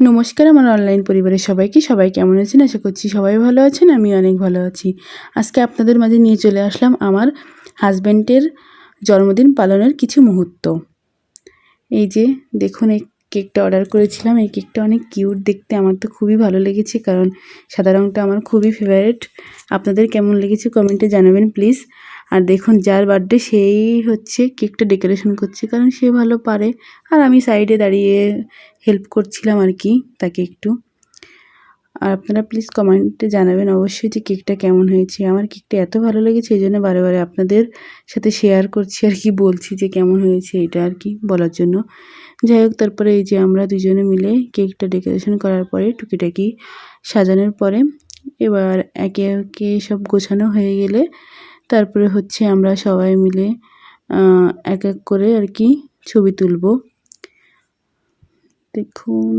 নমস্কার আমার অনলাইন পরিবারের সবাই কেমন আছেন? আশা করছি সবাই ভালো আছেন, আমি অনেক ভালো আছি। আজকে আপনাদের মাঝে নিয়ে চলে আসলাম আমার হাজব্যান্ডের জন্মদিন পালনের কিছু মুহূর্ত। এই যে দেখুন, এই কেকটা অর্ডার করেছিলাম। এই কেকটা অনেক কিউট দেখতে, আমার তো খুবই ভালো লেগেছে, কারণ সাদা রঙটা আমার খুবই ফেভারিট। আপনাদের কেমন লেগেছে কমেন্টে জানাবেন প্লিজ। আর দেখুন, যার বার্থডে সেই হচ্ছে কেকটা ডেকোরেশন করছে, কারণ সে ভালো পারে। আর আমি সাইডে দাঁড়িয়ে হেল্প করছিলাম আর কি তাকে একটু। আর আপনারা প্লিজ কমেন্টে জানাবেন অবশ্যই যে কেকটা কেমন হয়েছে। আমার কেকটা এত ভালো লেগেছে, এই জন্য বারে বারে আপনাদের সাথে শেয়ার করছি আর কি, বলছি যে কেমন হয়েছে এটা আর কি বলার জন্য। যাই হোক, তারপরে এই যে আমরা দুজনে মিলে কেকটা ডেকোরেশন করার পরে টুকিটাকি সাজানোর পরে এবার একে একে সব গোছানো হয়ে গেলে তারপরে হচ্ছে আমরা সবাই মিলে এক এক করে আর কি ছবি তুলব। দেখুন,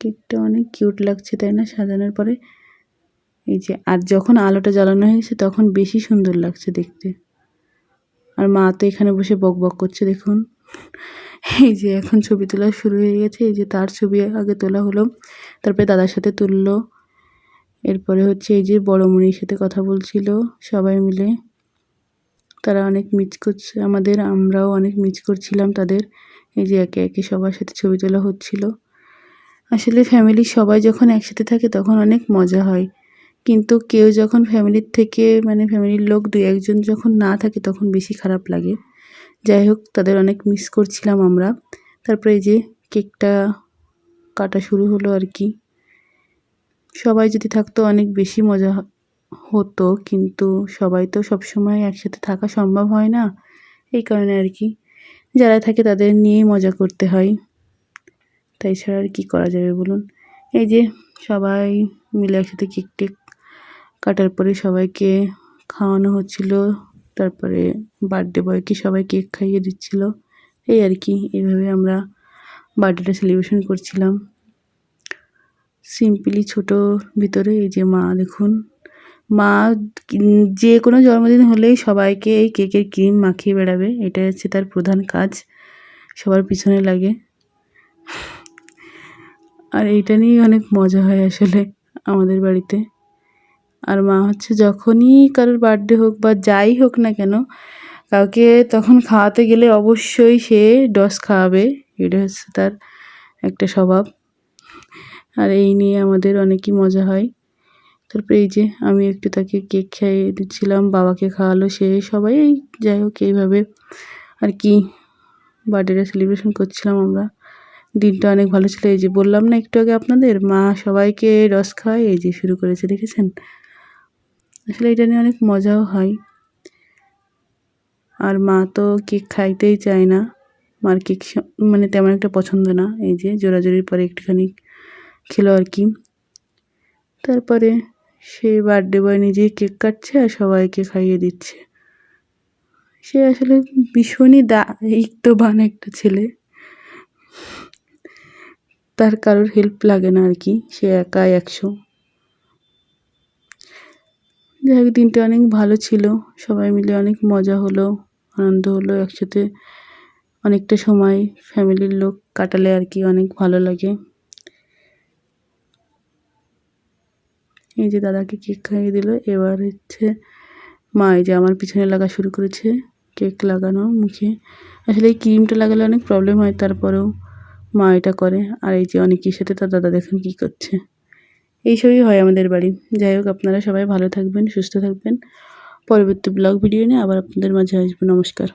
কেকটা অনেক কিউট লাগছে তাই না সাজানোর পরে? এই যে, আর যখন আলোটা জ্বালানো হয়েছে তখন বেশি সুন্দর লাগছে দেখতে। আর মা তো এখানে বসে বকবক করছে দেখুন। এই যে এখন ছবি তোলা শুরু হয়ে গেছে। এই যে তার ছবি আগে তোলা হলো, তারপরে দাদার সাথে তুললো, এরপরে হচ্ছে এই যে বড়মণির সাথে কথা বলছিল সবাই মিলে। তারা অনেক মিস করছে আমাদের, আমরাও অনেক মিস করছিলাম তাদের। এই যে একে একে সবার সাথে ছবি তোলা হচ্ছিল। আসলে ফ্যামিলির সবাই যখন একসাথে থাকে তখন অনেক মজা হয়, কিন্তু কেউ যখন ফ্যামিলির থেকে ফ্যামিলির লোক দুই একজন যখন না থাকে তখন বেশি খারাপ লাগে। যাই হোক, তাদের অনেক মিস করছিলাম আমরা। তারপরে এই যে কেকটা কাটা শুরু হলো আর কি। সবাই যদি থাকতো অনেক বেশি মজা হতো, কিন্তু সবাই তো সবসময় একসাথে থাকা সম্ভব হয় না, এই কারণে আর কি যারা থাকে তাদের নিয়েই মজা করতে হয়, তাই ছাড়া আর কী করা যাবে বলুন। এই যে সবাই মিলে একসাথে কেক টেক কাটার পরে সবাইকে খাওয়ানো হচ্ছিল, তারপরে বার্থডে বয়কে সবাই কেক খাইয়ে দিচ্ছিল, এই আর কি। এইভাবে আমরা বার্থডেটা সেলিব্রেশন করছিলাম সিম্পলি ছোটো ভিতরে। এই যে মা দেখুন, মা যে কোনো জন্মদিন হলেই সবাইকে এই কেকের ক্রিম মাখিয়ে বেড়াবে, এটা হচ্ছে তার প্রধান কাজ, সবার পিছনে লাগে। আর এইটা নিয়েই অনেক মজা হয় আসলে আমাদের বাড়িতে। আর মা হচ্ছে যখনই কারোর বার্থডে হোক বা যাই হোক না কেন, কাউকে তখন খাওয়াতে গেলে অবশ্যই সে ডস খাওয়াবে, এটা হচ্ছে তার একটা স্বভাব। আর এই নিয়ে আমাদের অনেকই মজা হয়। তারপরে এই যে আমি একটু তাকে কেক খাইয়ে দিচ্ছিলাম, বাবাকে খাওয়ালো সে, সবাই এই যাই হোক এইভাবে আর কি বার্থডেটা সেলিব্রেশন করছিলাম আমরা। দিনটা অনেক ভালো ছিল। এই যে বললাম না একটু আগে আপনাদের, মা সবাইকে রস খাওয়ায়, এই যে শুরু করেছে দেখেছেন। আসলে এটা নিয়ে অনেক মজাও হয়। আর মা তো কেক খাইতেই চায় না, মার কেক তেমন একটা পছন্দ না। এই যে জোরাজোরির পরে একটুখানি খেলো আর কি। তারপরে সে বার্থডে বয় নিজেই কেক কাটছে আর সবাইকে খাইয়ে দিচ্ছে। সে আসলে ভীষণই দায়িত্ববান একটা ছেলে, তার কারোর হেল্প লাগে না আর কি, সে একাই 100। যাই হোক, দিনটা অনেক ভালো ছিল, সবাই মিলে অনেক মজা হলো, আনন্দ হলো একসাথে। অনেকটা সময় ফ্যামিলির লোক কাটালে আর কি অনেক ভালো লাগে। এই যে দাদাকে কেক খাইয়ে দিল, এবার হচ্ছে মা এই যে আমার পিছনে লাগা শুরু করেছে, কেক লাগানো মুখে। আসলে এই ক্রিমটা লাগালে অনেক প্রবলেম হয়, তারপরেও মা এটা করে। আর এই যে অনেকের সাথে তার দাদা দেখেন কী করছে, এইসবই হয় আমাদের বাড়ি। যাই হোক, আপনারা সবাই ভালো থাকবেন, সুস্থ থাকবেন। পরবর্তী ব্লগ ভিডিও নিয়ে আবার আপনাদের মাঝে আসবো। নমস্কার।